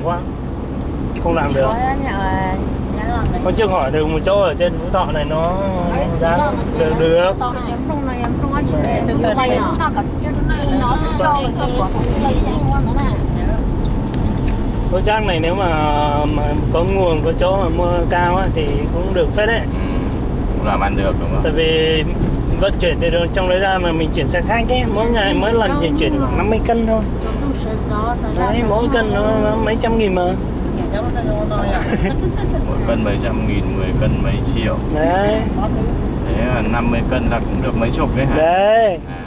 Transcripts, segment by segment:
quá, không làm được. Con chưa hỏi được một chỗ ở trên Phú Thọ này nó giá được được. Có chắc này nếu mà có nguồn có chỗ mà mua cao á, thì cũng được phết đấy. Cũng làm ăn được đúng không? Tại vì vận chuyển từ trong đấy ra mà mình chuyển xe khách ấy, mỗi ngày mỗi lần chỉ chuyển khoảng 50 cân thôi. Đấy, mỗi cân nó mấy trăm nghìn mà. Mỗi cân mấy trăm nghìn, 10 cân mấy triệu. Đấy. Thế là 50 cân là cũng được mấy chục đấy hả? Đấy. À.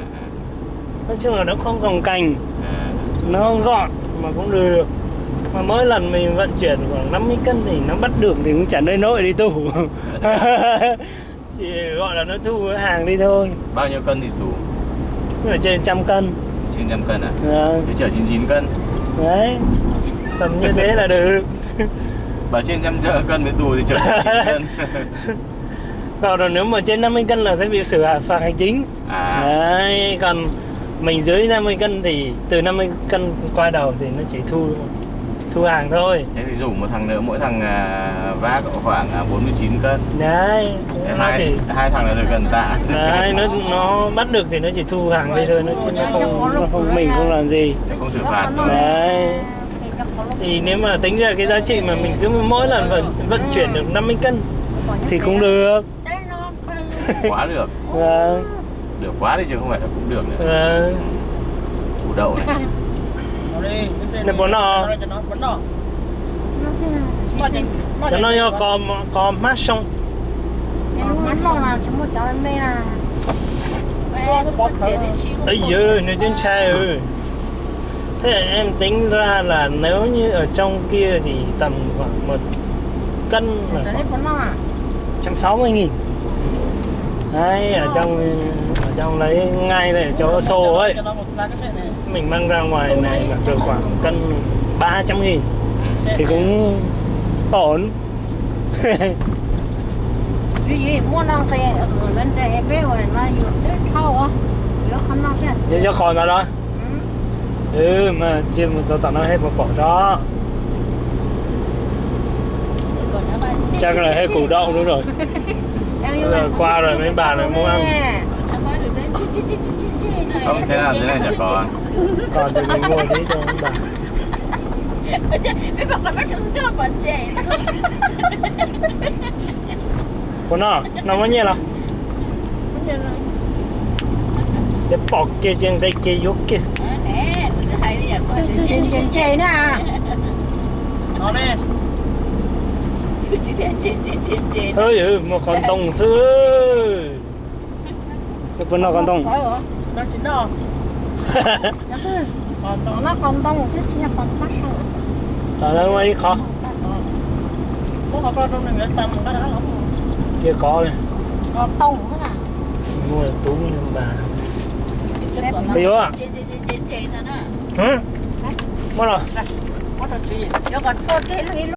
Nói chung là nó không cồng cành, À. nó gọn mà cũng được. Mà mỗi lần mình vận chuyển khoảng 50 cân thì nó bắt được thì cũng chẳng nơi nỗi đi tù. Chỉ gọi là nó thu hàng đi thôi. Bao nhiêu cân thì tù? Ở trên 100 cân. Trên 100 cân à? Thế chở 99 cân. Đấy, tầm như thế là được. Và trên 100 cân mới tù thì chở 99 cân. Còn nếu mà trên 50 cân là sẽ bị xử phạt hành chính. Đấy, còn mình dưới 50 cân thì từ 50 cân qua đầu thì nó chỉ thu hàng thôi. Thế thì rủ một thằng nữa, mỗi thằng vác khoảng 49 cân. Đấy, nó hai thằng là được gần tạ. Đấy, nó bắt được thì nó chỉ thu hàng đi thôi, nó không mình không làm gì. Nó không xử phạt đâu. Đấy. Thì nếu mà tính ra cái giá trị mà mình cứ mỗi lần vận chuyển được 50 cân thì cũng được. Quá được. Được quá đi chứ không phải là cũng được nữa. Củ đậu này. Này bún nọ. Cho nó cho có mát xong. Ây giời, nó trên xe ơi. Thế em tính ra là nếu như ở trong kia thì tầm khoảng 1 cân là khoảng 160.000. Đấy, ở trong lấy ngay đây chỗ xô ấy, mình mang ra ngoài này được khoảng cân 300.000 thì cũng ổn. Vậy cho khỏi vào đó. Mà chiêm sao tao nói hết một bỏ đó. Chắc là hết củ đậu nữa rồi. Giờ qua rồi mấy bà này mua ăn. Không, thế nào thế này chả còn. Còn thì mình mua thế cho mấy bà. Còn nó bao nhiêu nào? Để bọc kia trên đây kia dốt kia. Trên nè. Nó đi. Ơi một con tông sư. Cái con nó con tông. Nó chỉ đó. Nó con tông chứ chỉ là con mắt thôi. Tại nó mấy khó. Có con trong này người ta mình có đó không? Kia có này. Con tông thế nào? Mua được túi nhưng bà. Tí quá. Hả? Mất rồi. Có thật gì? Nó còn chốt cái